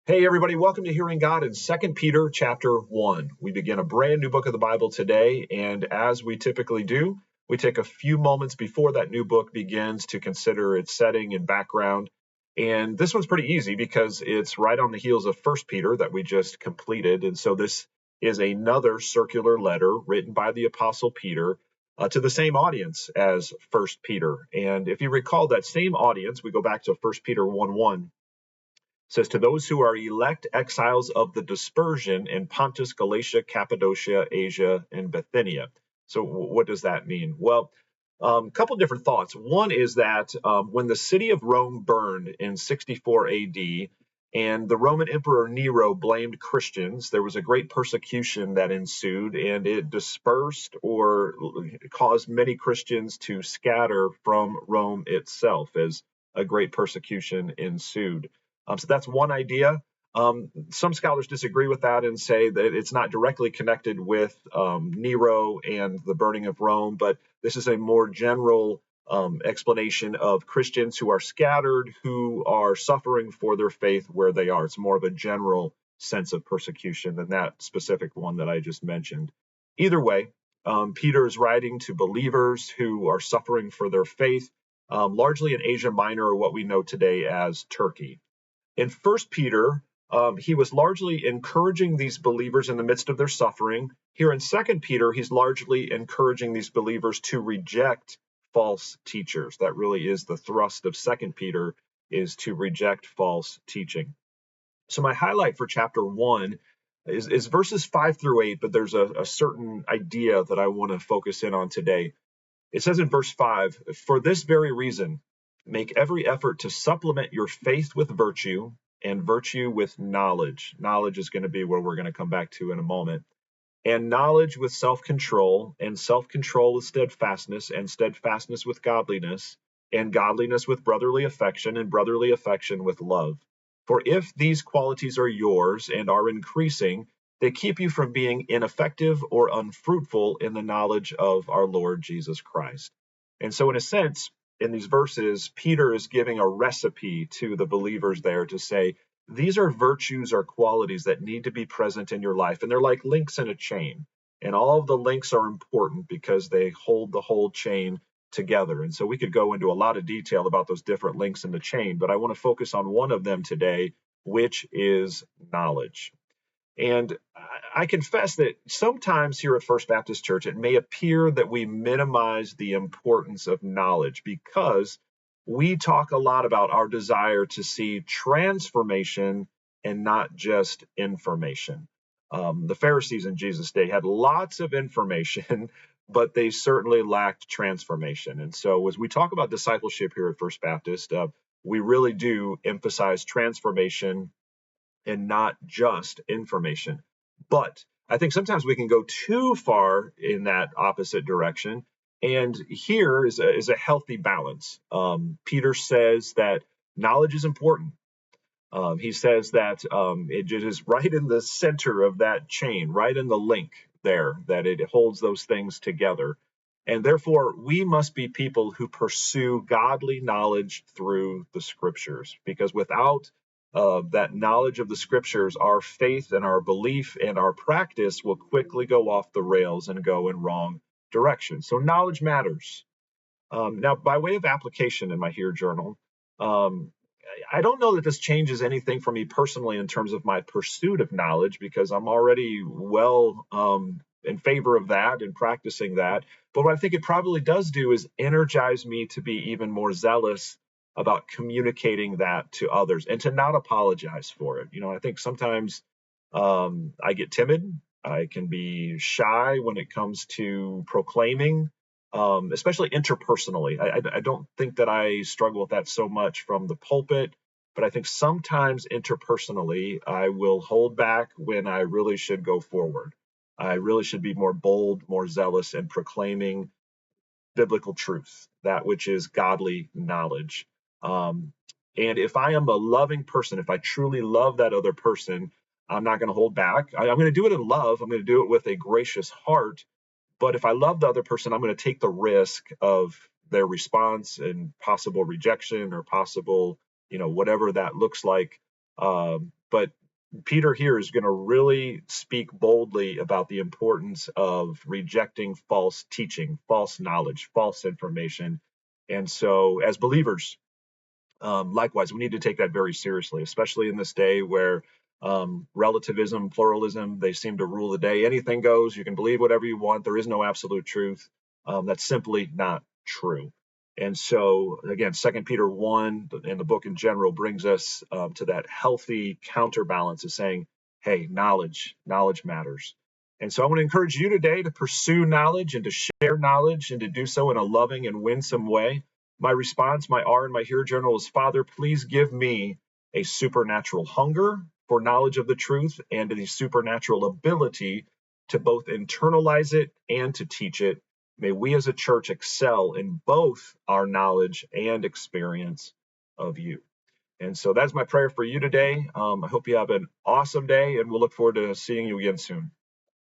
Hey everybody, welcome to Hearing God in 2 Peter chapter 1. We begin a brand new book of the Bible today, and as we typically do, we take a few moments before that new book begins to consider its setting and background. And this one's pretty easy because it's right on the heels of 1 Peter that we just completed. And so this is another circular letter written by the Apostle Peter to the same audience as 1 Peter. And if you recall that same audience, we go back to 1 Peter 1:1. Says, to those who are elect exiles of the dispersion in Pontus, Galatia, Cappadocia, Asia, and Bithynia. So what does that mean? Well, a couple different thoughts. One is that when the city of Rome burned in 64 AD, and the Roman Emperor Nero blamed Christians, there was a great persecution that ensued, and it dispersed or caused many Christians to scatter from Rome itself as a great persecution ensued. So that's one idea. Some scholars disagree with that and say that it's not directly connected with Nero and the burning of Rome, but this is a more general explanation of Christians who are scattered, who are suffering for their faith where they are. It's more of a general sense of persecution than that specific one that I just mentioned. Either way, Peter is writing to believers who are suffering for their faith, largely in Asia Minor, or what we know today as Turkey. In 1 Peter, he was largely encouraging these believers in the midst of their suffering. Here in 2 Peter, he's largely encouraging these believers to reject false teachers. That really is the thrust of 2 Peter, is to reject false teaching. So my highlight for chapter 1 is verses 5 through 8, but there's a certain idea that I want to focus in on today. It says in verse 5, for this very reason, make every effort to supplement your faith with virtue, and virtue with knowledge. Knowledge is going to be where we're going to come back to in a moment. And knowledge with self-control, and self-control with steadfastness, and steadfastness with godliness, and godliness with brotherly affection, and brotherly affection with love. For if these qualities are yours and are increasing, they keep you from being ineffective or unfruitful in the knowledge of our Lord Jesus Christ. And so in a sense, in these verses, Peter is giving a recipe to the believers there to say, these are virtues or qualities that need to be present in your life. And they're like links in a chain. And all of the links are important because they hold the whole chain together. And so we could go into a lot of detail about those different links in the chain, but I want to focus on one of them today, which is knowledge. And I confess that sometimes here at First Baptist Church, it may appear that we minimize the importance of knowledge because we talk a lot about our desire to see transformation and not just information. The Pharisees in Jesus' day had lots of information, but they certainly lacked transformation. And so as we talk about discipleship here at First Baptist, we really do emphasize transformation and not just information. But I think sometimes we can go too far in that opposite direction. And here is a healthy balance. Peter says that knowledge is important. He says that it is right in the center of that chain, right in the link there, that it holds those things together. And therefore, we must be people who pursue godly knowledge through the scriptures, because without that knowledge of the scriptures, our faith and our belief and our practice will quickly go off the rails and go in wrong directions. So knowledge matters. Now, by way of application in my Here journal, I don't know that this changes anything for me personally in terms of my pursuit of knowledge, because I'm already well in favor of that and practicing that. But what I think it probably does do is energize me to be even more zealous about communicating that to others and to not apologize for it. I think sometimes I get timid. I can be shy when it comes to proclaiming, especially interpersonally. I don't think that I struggle with that so much from the pulpit, but I think sometimes interpersonally, I will hold back when I really should go forward. I really should be more bold, more zealous in proclaiming biblical truth, that which is godly knowledge. And if I am a loving person, if I truly love that other person, I'm not going to hold back. I'm going to do it in love. I'm going to do it with a gracious heart. But if I love the other person, I'm going to take the risk of their response and possible rejection or possible, whatever that looks like. But Peter here is going to really speak boldly about the importance of rejecting false teaching, false knowledge, false information. And so, as believers, likewise, we need to take that very seriously, especially in this day where relativism, pluralism, they seem to rule the day. Anything goes. You can believe whatever you want. There is no absolute truth. That's simply not true. And so, again, Second Peter 1 and the book in general brings us to that healthy counterbalance of saying, hey, knowledge matters. And so I want to encourage you today to pursue knowledge and to share knowledge and to do so in a loving and winsome way. My response, my R in my Hear Journal is, Father, please give me a supernatural hunger for knowledge of the truth and the supernatural ability to both internalize it and to teach it. May we as a church excel in both our knowledge and experience of you. And so that's my prayer for you today. I hope you have an awesome day, and we'll look forward to seeing you again soon.